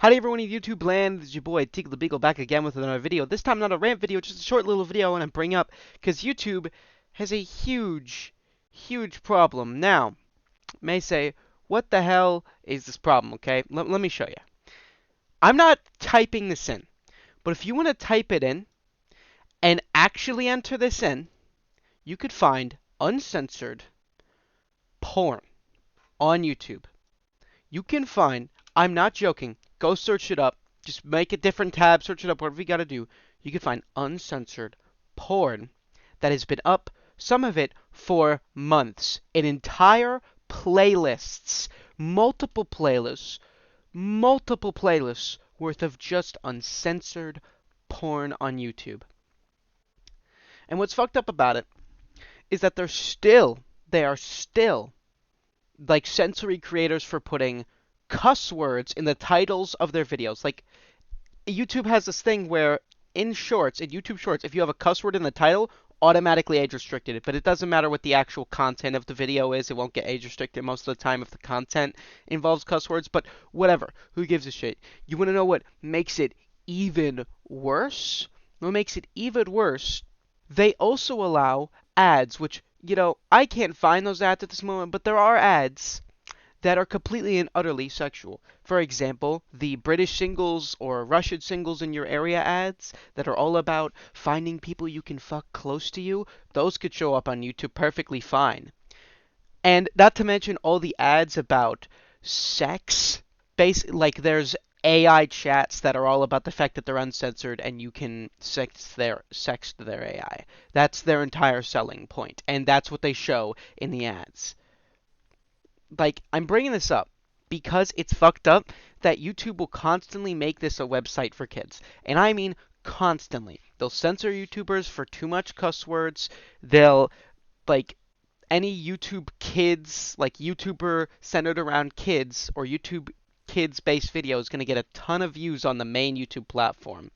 Howdy everyone in YouTube land, it's your boy Tickle the Beagle back again with another video. This time not a rant video, just a short little video I want to bring up because YouTube has a huge problem. Now, may say, what the hell is this problem, okay? Let me show you. I'm not typing this in, but if you want to type it in and actually enter this in, you could find uncensored porn on YouTube. You can find, I'm not joking, go search it up. Just make a different tab, search it up, whatever you gotta do. You can find uncensored porn that has been up, some of it for months. In entire playlists, multiple playlists worth of just uncensored porn on YouTube. And what's fucked up about it is that they are still like censoring creators for putting cuss words in the titles of their videos. Like, YouTube has this thing where in YouTube Shorts, if you have a cuss word in the title, automatically age restricted. But it doesn't matter what the actual content of the video is. It won't get age restricted most of the time if the content involves cuss words. But whatever. Who gives a shit? You want to know what makes it even worse? What makes it even worse? They also allow ads, which, I can't find those ads at this moment, but there are ads that are completely and utterly sexual. For example, the British singles or Russian singles in your area ads that are all about finding people you can fuck close to you, those could show up on YouTube perfectly fine. And not to mention all the ads about sex, like there's AI chats that are all about the fact that they're uncensored and you can sex their AI. That's their entire selling point, and that's what they show in the ads. Like, I'm bringing this up because it's fucked up that YouTube will constantly make this a website for kids. And I mean constantly. They'll censor YouTubers for too much cuss words. They'll, like, any YouTube kids, like YouTuber centered around kids or YouTube kids-based video is going to get a ton of views on the main YouTube platform.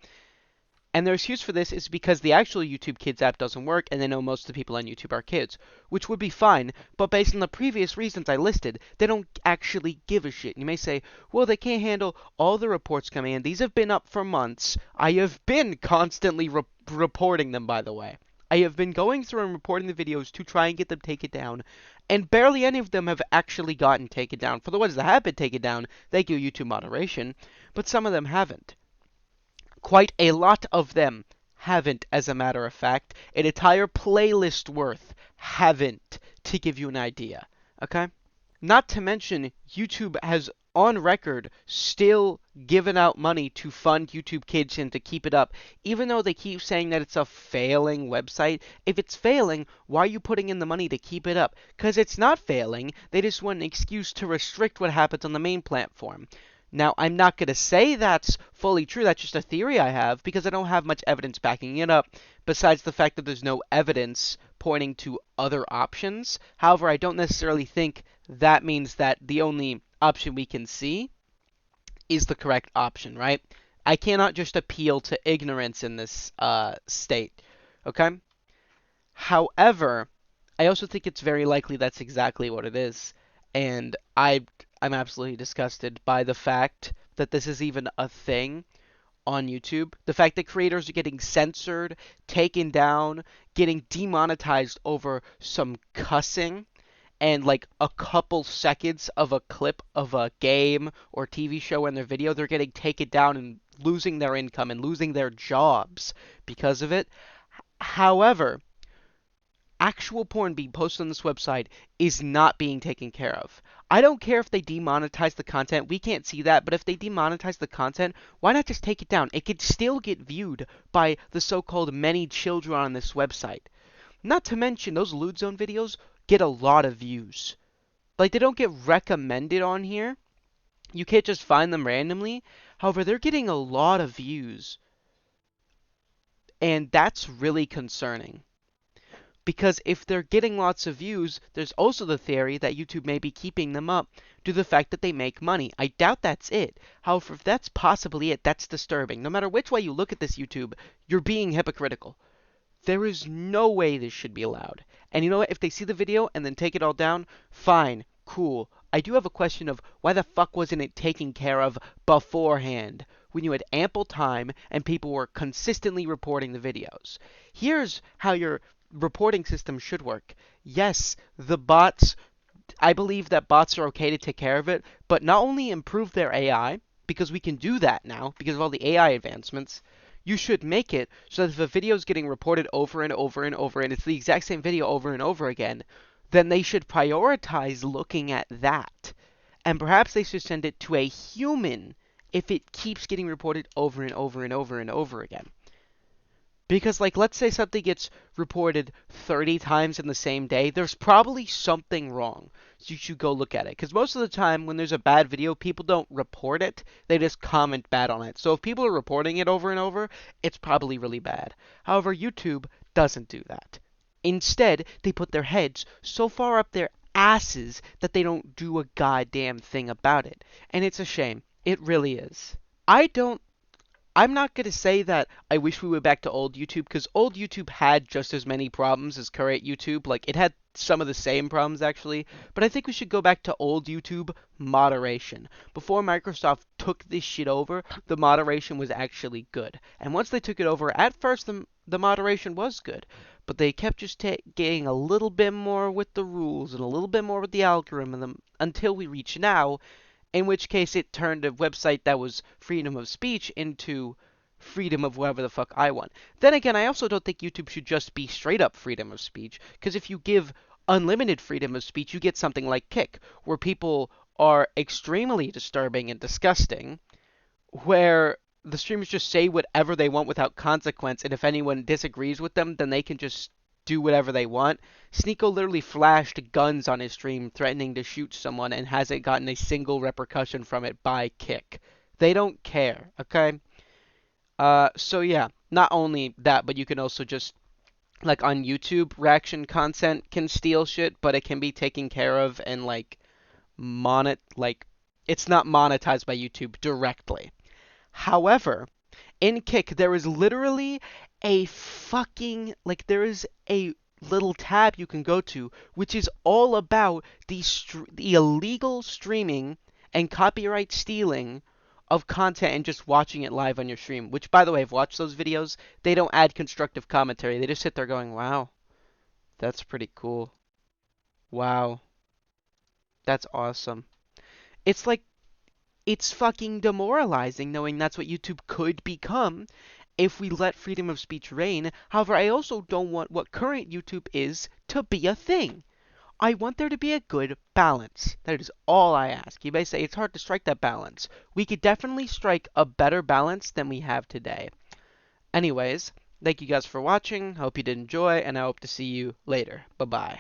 And their excuse for this is because the actual YouTube Kids app doesn't work and they know most of the people on YouTube are kids, which would be fine, but based on the previous reasons I listed, they don't actually give a shit. You may say, well, they can't handle all the reports coming in. These have been up for months. I have been constantly reporting them, by the way. I have been going through and reporting the videos to try and get them taken down, and barely any of them have actually gotten taken down. For the ones that have been taken down, thank you, YouTube moderation, but some of them haven't. Quite a lot of them haven't, as a matter of fact. An entire playlist worth haven't, to give you an idea. Okay? Not to mention, YouTube has, on record, still given out money to fund YouTube Kids and to keep it up, even though they keep saying that it's a failing website. If it's failing, why are you putting in the money to keep it up? Because it's not failing. They just want an excuse to restrict what happens on the main platform. Now, I'm not going to say that's fully true. That's just a theory I have because I don't have much evidence backing it up, besides the fact that there's no evidence pointing to other options. However, I don't necessarily think that means that the only option we can see is the correct option, right? I cannot just appeal to ignorance in this state, okay? However, I also think it's very likely that's exactly what it is, and I'm absolutely disgusted by the fact that this is even a thing on YouTube. The fact that creators are getting censored, taken down, getting demonetized over some cussing and like a couple seconds of a clip of a game or TV show in their video, they're getting taken down and losing their income and losing their jobs because of it. However, actual porn being posted on this website is not being taken care of. I don't care if they demonetize the content. We can't see that, but if they demonetize the content, why not just take it down? It could still get viewed by the so-called many children on this website. Not to mention, those Lewdzone videos get a lot of views. Like, they don't get recommended on here. You can't just find them randomly. However, they're getting a lot of views. And that's really concerning. Because if they're getting lots of views, there's also the theory that YouTube may be keeping them up due to the fact that they make money. I doubt that's it. However, if that's possibly it, that's disturbing. No matter which way you look at this YouTube, you're being hypocritical. There is no way this should be allowed. And you know what? If they see the video and then take it all down, fine, cool. I do have a question of why the fuck wasn't it taken care of beforehand when you had ample time and people were consistently reporting the videos? Here's how your reporting system should work. Yes, the bots, I believe that bots are okay to take care of it, but not only improve their AI, because we can do that now because of all the AI advancements, you should make it so that if a video is getting reported over and over and over, and it's the exact same video over and over again, then they should prioritize looking at that. And perhaps they should send it to a human if it keeps getting reported over and over and over and over again. Because, like, let's say something gets reported 30 times in the same day, there's probably something wrong. So you should go look at it. Because most of the time, when there's a bad video, people don't report it, they just comment bad on it. So if people are reporting it over and over, it's probably really bad. However, YouTube doesn't do that. Instead, they put their heads so far up their asses that they don't do a goddamn thing about it. And it's a shame. It really is. I'm not going to say that I wish we went back to old YouTube, because old YouTube had just as many problems as current YouTube. Like, it had some of the same problems, actually. But I think we should go back to old YouTube moderation. Before Microsoft took this shit over, the moderation was actually good. And once they took it over, at first the moderation was good. But they kept just getting a little bit more with the rules and a little bit more with the algorithm until we reach now, in which case it turned a website that was freedom of speech into freedom of whatever the fuck I want. Then again, I also don't think YouTube should just be straight up freedom of speech, because if you give unlimited freedom of speech, you get something like Kick, where people are extremely disturbing and disgusting, where the streamers just say whatever they want without consequence, and if anyone disagrees with them, then they can just do whatever they want. Sneeko literally flashed guns on his stream threatening to shoot someone and hasn't gotten a single repercussion from it by Kick. They don't care, okay? So yeah, not only that, but you can also just, like on YouTube, reaction content can steal shit, but it can be taken care of and like it's not monetized by YouTube directly. However, in Kick, there is literally there is a little tab you can go to, which is all about the illegal streaming and copyright stealing of content and just watching it live on your stream. Which, by the way, I've watched those videos. They don't add constructive commentary. They just sit there going, wow, that's pretty cool. Wow, that's awesome. It's like, it's fucking demoralizing knowing that's what YouTube could become if we let freedom of speech reign. However, I also don't want what current YouTube is to be a thing. I want there to be a good balance. That is all I ask. You may say it's hard to strike that balance. We could definitely strike a better balance than we have today. Anyways, thank you guys for watching. Hope you did enjoy, and I hope to see you later. Bye-bye.